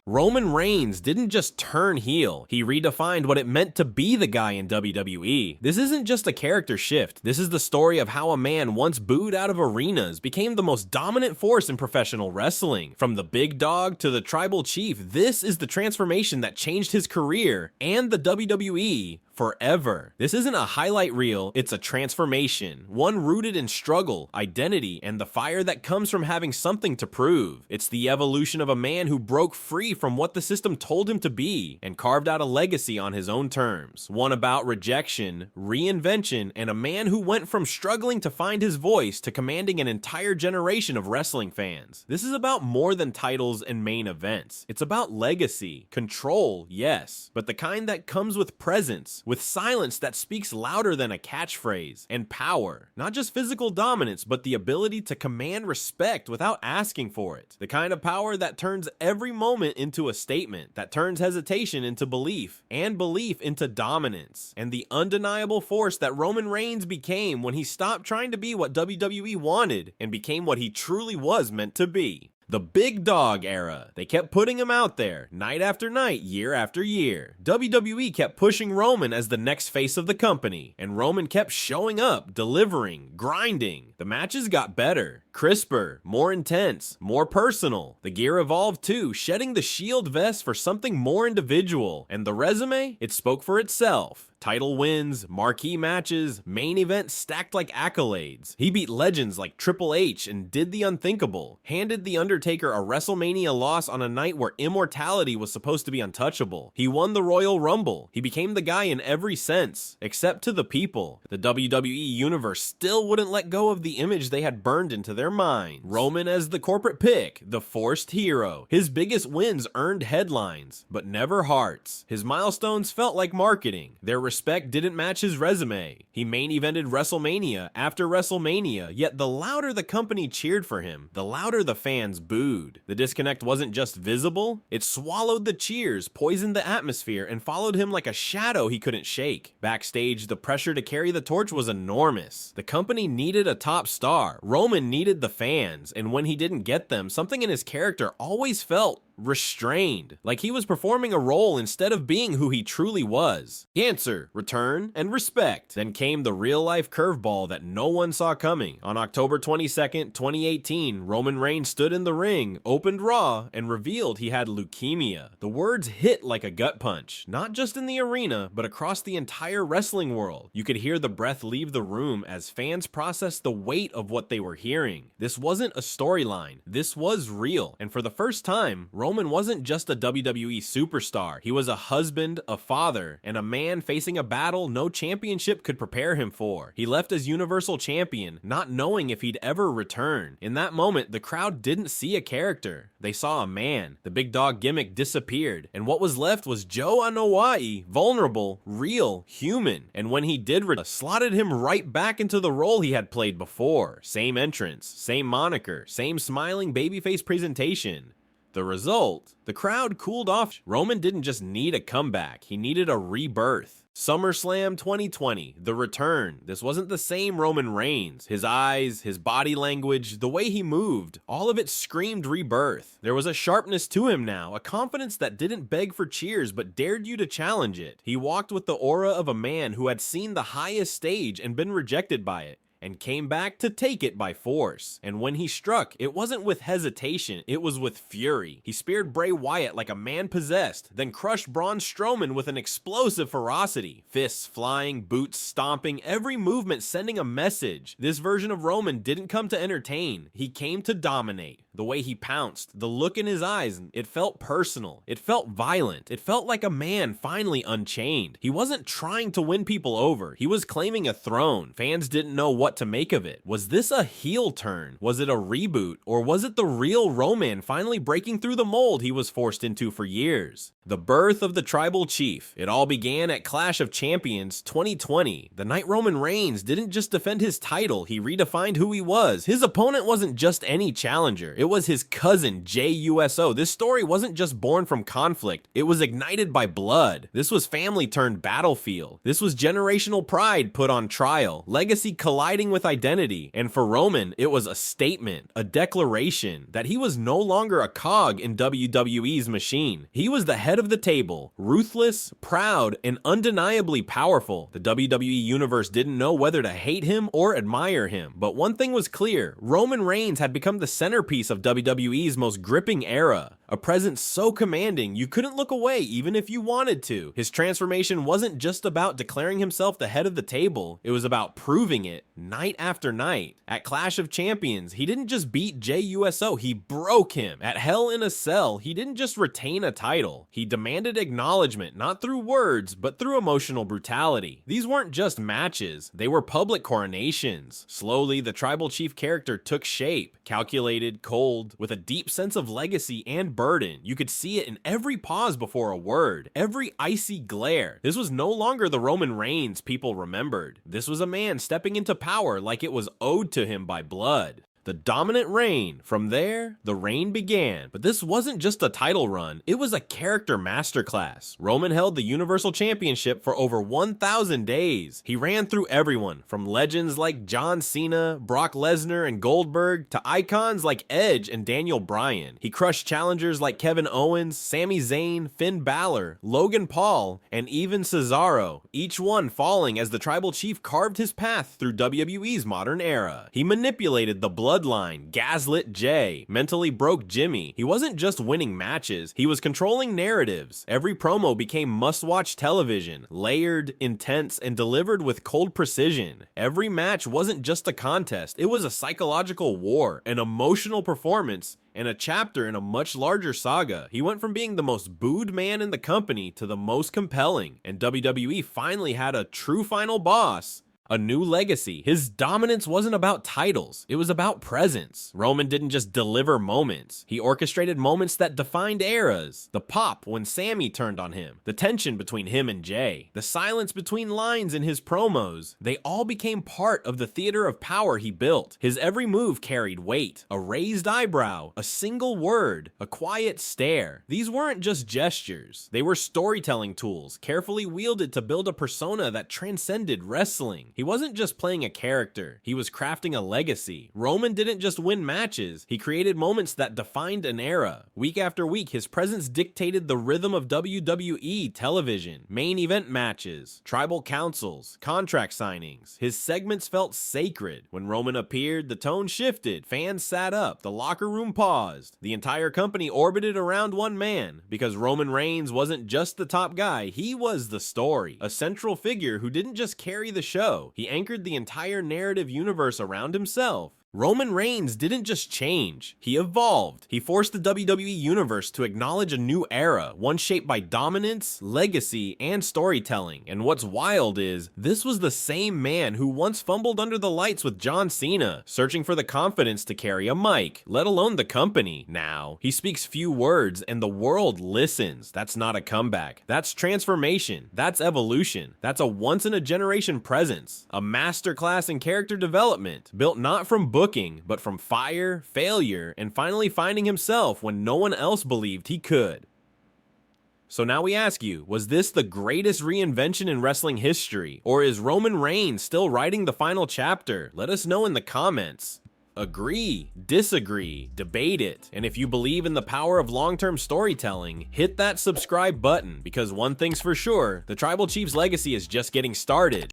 Roman Reigns didn't just turn heel, he redefined what it meant to be the guy in WWE. This isn't just a character shift, this is the story of how a man once booed out of arenas became the most dominant force in professional wrestling. From the big dog to the tribal chief, this is the transformation that changed his career and the WWE forever. This isn't a highlight reel, it's a transformation, one rooted in struggle, identity, and the fire that comes from having something to prove. It's the evolution of a man who broke free from what the system told him to be and carved out a legacy on his own terms. One about rejection, reinvention, and a man who went from struggling to find his voice to commanding an entire generation of wrestling fans. This is about more than titles and main events. It's about legacy, control, yes, but the kind that comes with presence, with silence that speaks louder than a catchphrase, and power. Not just physical dominance, but the ability to command respect without asking for it. The kind of power that turns every moment into a statement, that turns hesitation into belief, and belief into dominance. And the undeniable force that Roman Reigns became when he stopped trying to be what WWE wanted and became what he truly was meant to be. The big dog era. They kept putting him out there, night after night, year after year. WWE kept pushing Roman as the next face of the company, and Roman kept showing up, delivering, grinding. The matches got better, crisper, more intense, more personal. The gear evolved too, shedding the shield vest for something more individual. And the resume? It spoke for itself. Title wins, marquee matches, main events stacked like accolades. He beat legends like Triple H and did the unthinkable. Handed The Undertaker a WrestleMania loss on a night where immortality was supposed to be untouchable. He won the Royal Rumble. He became the guy in every sense, except to the people. The WWE Universe still wouldn't let go of the image they had burned into their minds. Roman as the corporate pick, the forced hero. His biggest wins earned headlines, but never hearts. His milestones felt like marketing. Their respect didn't match his resume. He main evented WrestleMania after WrestleMania, yet the louder the company cheered for him, the louder the fans booed. The disconnect wasn't just visible, it swallowed the cheers, poisoned the atmosphere, and followed him like a shadow he couldn't shake. Backstage, the pressure to carry the torch was enormous. The company needed a top star. Roman needed the fans, and when he didn't get them, something in his character always felt restrained, like he was performing a role instead of being who he truly was. Answer, return, and respect. Then came the real-life curveball that no one saw coming. On October 22nd, 2018, Roman Reigns stood in the ring, opened Raw, and revealed he had leukemia. The words hit like a gut punch, not just in the arena, but across the entire wrestling world. You could hear the breath leave the room as fans processed the weight of what they were hearing. This wasn't a storyline, this was real, and for the first time, Roman wasn't just a WWE superstar. He was a husband, a father, and a man facing a battle no championship could prepare him for. He left as Universal Champion, not knowing if he'd ever return. In that moment, the crowd didn't see a character. They saw a man. The big dog gimmick disappeared, and what was left was Joe Anoa'i, vulnerable, real, human. And when he did slotted him right back into the role he had played before. Same entrance, same moniker, same smiling babyface presentation. The result? The crowd cooled off. Roman didn't just need a comeback, he needed a rebirth. SummerSlam 2020, the return. This wasn't the same Roman Reigns. His eyes, his body language, the way he moved, all of it screamed rebirth. There was a sharpness to him now, a confidence that didn't beg for cheers but dared you to challenge it. He walked with the aura of a man who had seen the highest stage and been rejected by it, and came back to take it by force. And when he struck, it wasn't with hesitation, it was with fury. He speared Bray Wyatt like a man possessed, then crushed Braun Strowman with an explosive ferocity. Fists flying, boots stomping, every movement sending a message. This version of Roman didn't come to entertain, he came to dominate. The way he pounced, the look in his eyes, it felt personal. It felt violent. It felt like a man finally unchained. He wasn't trying to win people over. He was claiming a throne. Fans didn't know what to make of it. Was this a heel turn? Was it a reboot? Or was it the real Roman finally breaking through the mold he was forced into for years? The birth of the tribal chief. It all began at Clash of Champions 2020. The night Roman Reigns didn't just defend his title, he redefined who he was. His opponent wasn't just any challenger. It was his cousin, Jey Uso. This story wasn't just born from conflict, it was ignited by blood. This was family turned battlefield. This was generational pride put on trial, legacy colliding with identity. And for Roman, it was a statement, a declaration that he was no longer a cog in WWE's machine. He was the head of the table, ruthless, proud, and undeniably powerful. The WWE Universe didn't know whether to hate him or admire him, but one thing was clear: Roman Reigns had become the centerpiece of WWE's most gripping era. A presence so commanding you couldn't look away even if you wanted to. His transformation wasn't just about declaring himself the head of the table, it was about proving it night after night. At Clash of Champions, he didn't just beat Jey Uso, he broke him. At Hell in a Cell, he didn't just retain a title, he demanded acknowledgement, not through words, but through emotional brutality. These weren't just matches, they were public coronations. Slowly, the tribal chief character took shape, calculated, cold, with a deep sense of legacy and burden. You could see it in every pause before a word, every icy glare. This was no longer the Roman Reigns people remembered. This was a man stepping into power like it was owed to him by blood. The dominant reign. From there, the reign began. But this wasn't just a title run, it was a character masterclass. Roman held the Universal Championship for over 1,000 days. He ran through everyone, from legends like John Cena, Brock Lesnar, and Goldberg, to icons like Edge and Daniel Bryan. He crushed challengers like Kevin Owens, Sami Zayn, Finn Balor, Logan Paul, and even Cesaro, each one falling as the tribal chief carved his path through WWE's modern era. He manipulated the Bloodline, gaslit Jey, mentally broke Jimmy. He wasn't just winning matches, he was controlling narratives. Every promo became must-watch television, layered, intense, and delivered with cold precision. Every match wasn't just a contest, it was a psychological war, an emotional performance, and a chapter in a much larger saga. He went from being the most booed man in the company to the most compelling, and WWE finally had a true final boss. A new legacy. His dominance wasn't about titles, it was about presence. Roman didn't just deliver moments, he orchestrated moments that defined eras. The pop when Sami turned on him, the tension between him and Jey, the silence between lines in his promos, they all became part of the theater of power he built. His every move carried weight, a raised eyebrow, a single word, a quiet stare. These weren't just gestures, they were storytelling tools, carefully wielded to build a persona that transcended wrestling. He wasn't just playing a character, he was crafting a legacy. Roman didn't just win matches, he created moments that defined an era. Week after week, his presence dictated the rhythm of WWE television, main event matches, tribal councils, contract signings. His segments felt sacred. When Roman appeared, the tone shifted, fans sat up, the locker room paused. The entire company orbited around one man, because Roman Reigns wasn't just the top guy, he was the story. A central figure who didn't just carry the show, he anchored the entire narrative universe around himself. Roman Reigns didn't just change, he evolved. He forced the WWE Universe to acknowledge a new era, one shaped by dominance, legacy, and storytelling. And what's wild is, this was the same man who once fumbled under the lights with John Cena, searching for the confidence to carry a mic, let alone the company. Now, he speaks few words and the world listens. That's not a comeback. That's transformation. That's evolution. That's a once-in-a-generation presence. A masterclass in character development, built not from booking, but from fire, failure, and finally finding himself when no one else believed he could. So now we ask you, was this the greatest reinvention in wrestling history? Or is Roman Reigns still writing the final chapter? Let us know in the comments. Agree, disagree, debate it. And if you believe in the power of long-term storytelling, hit that subscribe button, because one thing's for sure, the Tribal Chief's legacy is just getting started.